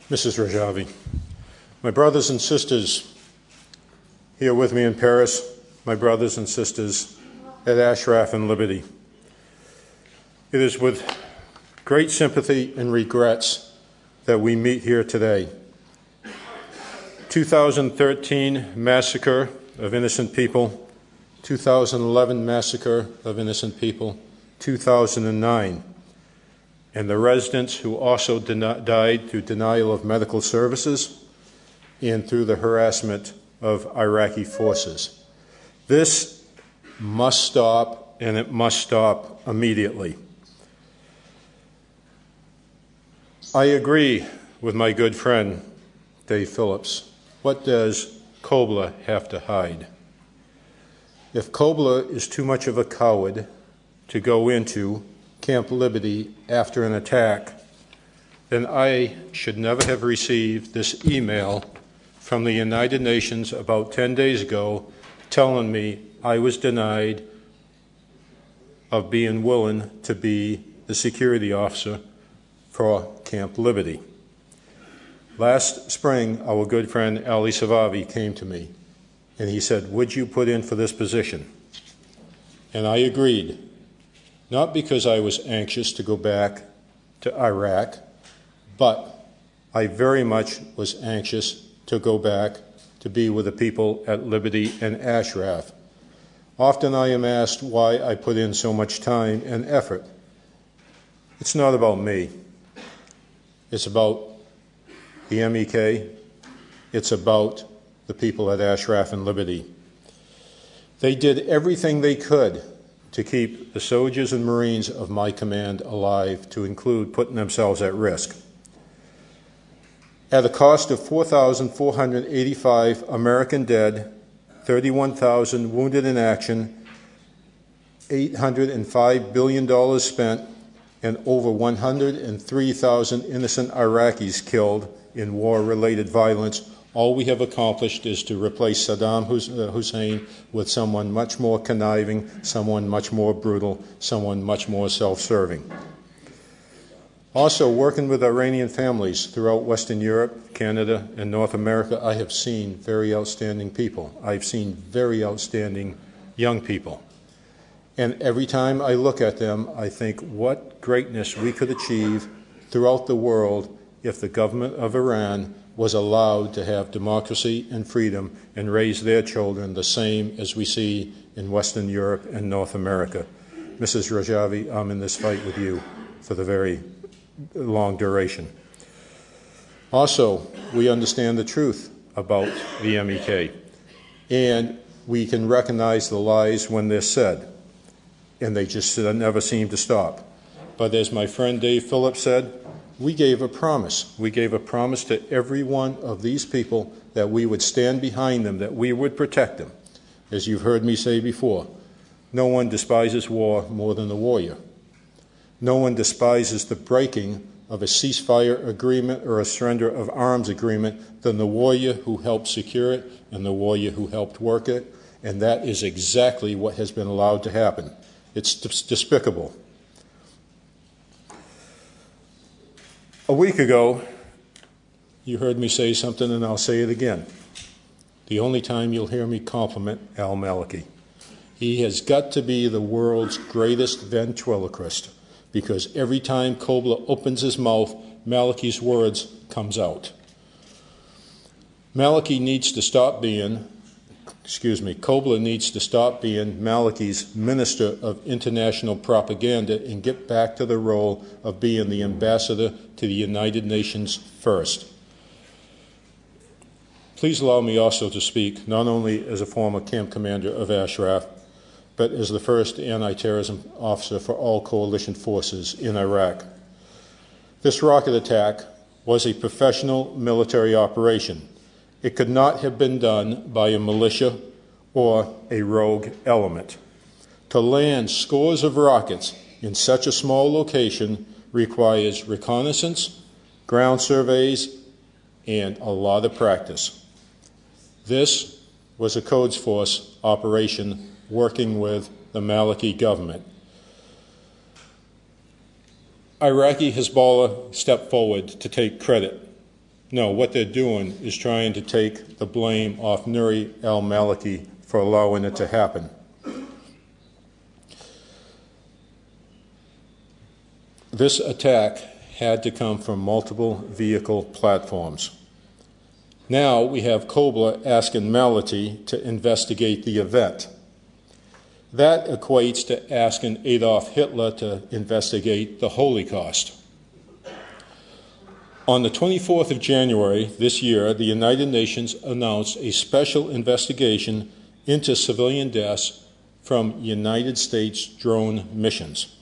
Mrs. Rajavi, my brothers and sisters here with me in Paris, my brothers and sisters at Ashraf and Liberty, it is with great sympathy and regrets that we meet here today. 2013 massacre of innocent people, 2011 massacre of innocent people, 2009, and the residents who also died through denial of medical services and through the harassment of Iraqi forces. This must stop, and it must stop immediately. I agree with my good friend, Dave Phillips. What does Kobler have to hide? If Kobler is too much of a coward to go into Camp Liberty after an attack, then I should never have received this email from the United Nations about 10 days ago telling me I was denied of being willing to be the security officer for Camp Liberty. Last spring, our good friend Ali Savavi came to me and he said, "Would you put in for this position?" And I agreed. Not because I was anxious to go back to Iraq, but I very much was anxious to go back to be with the people at Liberty and Ashraf. Often I am asked why I put in so much time and effort. It's not about me. It's about the MEK. It's about the people at Ashraf and Liberty. They did everything they could to keep the soldiers and Marines of my command alive, to include putting themselves at risk. At a cost of 4,485 American dead, 31,000 wounded in action, $805 billion spent, and over 103,000 innocent Iraqis killed in war-related violence, all we have accomplished is to replace Saddam Hussein with someone much more conniving, someone much more brutal, someone much more self-serving. Also, working with Iranian families throughout Western Europe, Canada, and North America, I have seen very outstanding people. I've seen very outstanding young people. And every time I look at them, I think what greatness we could achieve throughout the world if the government of Iran was allowed to have democracy and freedom and raise their children the same as we see in Western Europe and North America. Mrs. Rajavi, I'm in this fight with you for the very long duration. Also, we understand the truth about the MEK, and we can recognize the lies when they're said, and they just never seem to stop. But as my friend Dave Phillips said, we gave a promise. We gave a promise to every one of these people that we would stand behind them, that we would protect them. As you've heard me say before, no one despises war more than the warrior. No one despises the breaking of a ceasefire agreement or a surrender of arms agreement than the warrior who helped secure it and the warrior who helped work it. And that is exactly what has been allowed to happen. It's despicable. A week ago, you heard me say something, and I'll say it again. The only time you'll hear me compliment Al Maliki. He has got to be the world's greatest ventriloquist, because every time Kobler opens his mouth, Maliki's words comes out. Kobler needs to stop being Maliki's Minister of International Propaganda and get back to the role of being the ambassador to the United Nations first. Please allow me also to speak not only as a former camp commander of Ashraf, but as the first anti-terrorism officer for all coalition forces in Iraq. This rocket attack was a professional military operation. It could not have been done by a militia or a rogue element. To land scores of rockets in such a small location requires reconnaissance, ground surveys, and a lot of practice. This was a Quds Force operation working with the Maliki government. Iraqi Hezbollah stepped forward to take credit No, what they're doing is trying to take the blame off Nuri al-Maliki for allowing it to happen. This attack had to come from multiple vehicle platforms. Now we have Kobler asking Maliki to investigate the event. That equates to asking Adolf Hitler to investigate the Holocaust. On the 24th of January this year, the United Nations announced a special investigation into civilian deaths from United States drone missions.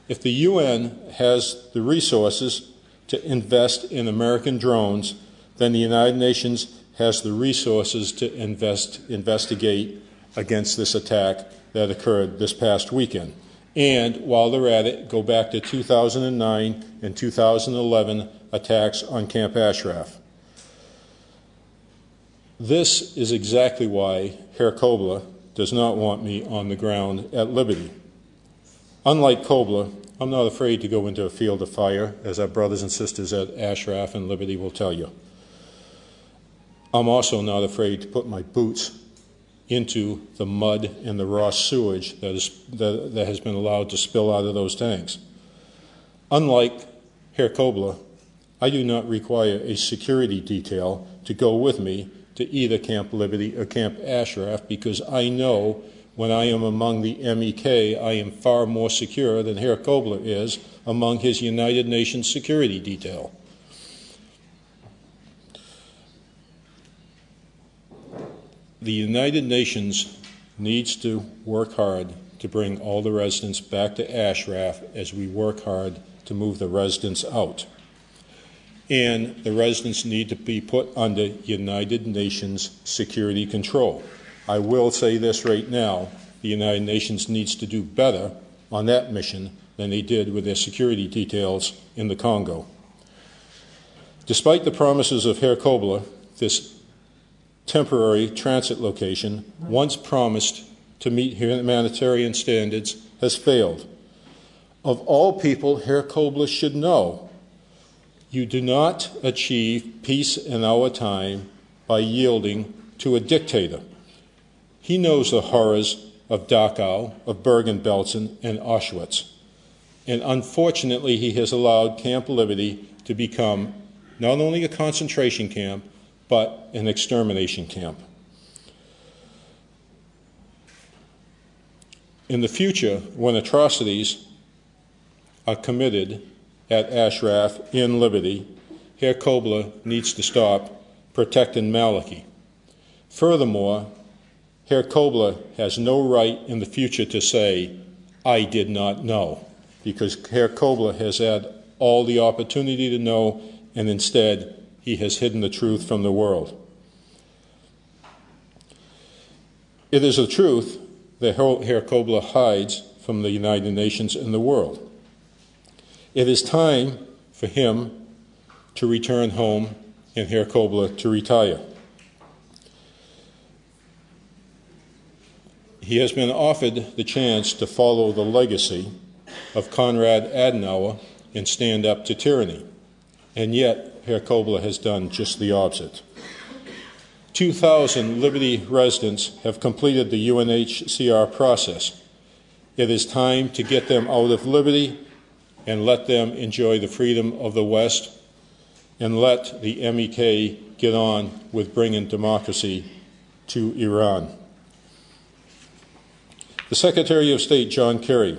If the UN has the resources to invest in American drones, then the United Nations has the resources to investigate against this attack that occurred this past weekend. And while they're at it, go back to 2009 and 2011 attacks on Camp Ashraf. This is exactly why Herr Kobler does not want me on the ground at Liberty. Unlike Kobler, I'm not afraid to go into a field of fire, as our brothers and sisters at Ashraf and Liberty will tell you. I'm also not afraid to put my boots into the mud and the raw sewage that has been allowed to spill out of those tanks. Unlike Herr Kobler, I do not require a security detail to go with me to either Camp Liberty or Camp Ashraf, because I know when I am among the MEK, I am far more secure than Herr Kobler is among his United Nations security detail. The United Nations needs to work hard to bring all the residents back to Ashraf as we work hard to move the residents out. And the residents need to be put under United Nations security control. I will say this right now, the United Nations needs to do better on that mission than they did with their security details in the Congo. Despite the promises of Herr Kobler, this temporary transit location, once promised to meet humanitarian standards, has failed. Of all people, Herr Kobler should know, you do not achieve peace in our time by yielding to a dictator. He knows the horrors of Dachau, of Bergen-Belsen, and Auschwitz. And unfortunately, he has allowed Camp Liberty to become not only a concentration camp, but an extermination camp. In the future, when atrocities are committed at Ashraf in Liberty, Herr Kobler needs to stop protecting Maliki. Furthermore, Herr Kobler has no right in the future to say, I did not know, because Herr Kobler has had all the opportunity to know, and instead he has hidden the truth from the world. It is the truth that Herr Kobler hides from the United Nations and the world. It is time for him to return home and Herr Kobler to retire. He has been offered the chance to follow the legacy of Konrad Adenauer and stand up to tyranny, and yet Herr Kobler has done just the opposite. 2,000 Liberty residents have completed the UNHCR process. It is time to get them out of Liberty and let them enjoy the freedom of the West, and let the MEK get on with bringing democracy to Iran. The Secretary of State, John Kerry,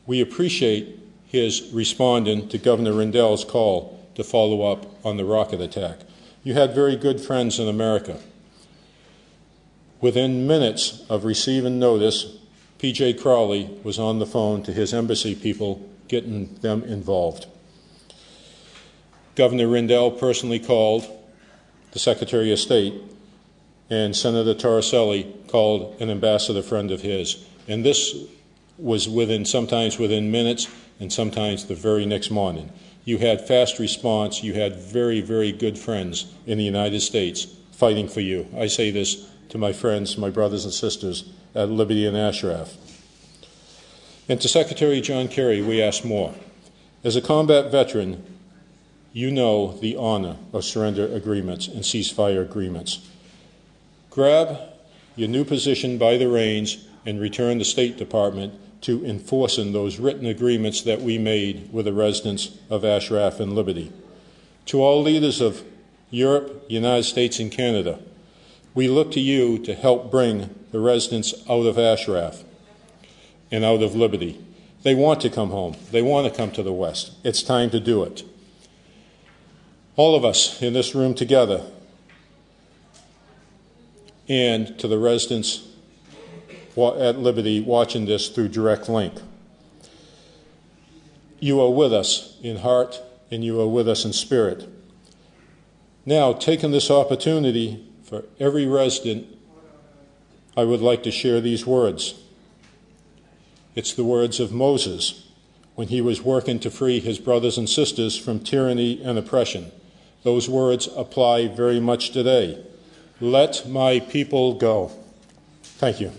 we appreciate his responding to Governor Rendell's call to follow up on the rocket attack. You had very good friends in America. Within minutes of receiving notice, P.J. Crowley was on the phone to his embassy people, getting them involved. Governor Rendell personally called the Secretary of State, and Senator Torricelli called an ambassador friend of his. And this was sometimes within minutes, and sometimes the very next morning. You had fast response. You had very, very good friends in the United States fighting for you. I say this to my friends, my brothers and sisters at Liberty and Ashraf. And to Secretary John Kerry, we ask more. As a combat veteran, you know the honor of surrender agreements and ceasefire agreements. Grab your new position by the reins and return the State Department to enforcing those written agreements that we made with the residents of Ashraf and Liberty. To all leaders of Europe, United States, and Canada, we look to you to help bring the residents out of Ashraf and out of Liberty. They want to come home. They want to come to the West. It's time to do it. All of us in this room together, and to the residents at Liberty watching this through direct link. You are with us in heart and you are with us in spirit. Now, taking this opportunity for every resident, I would like to share these words. It's the words of Moses when he was working to free his brothers and sisters from tyranny and oppression. Those words apply very much today. Let my people go. Thank you.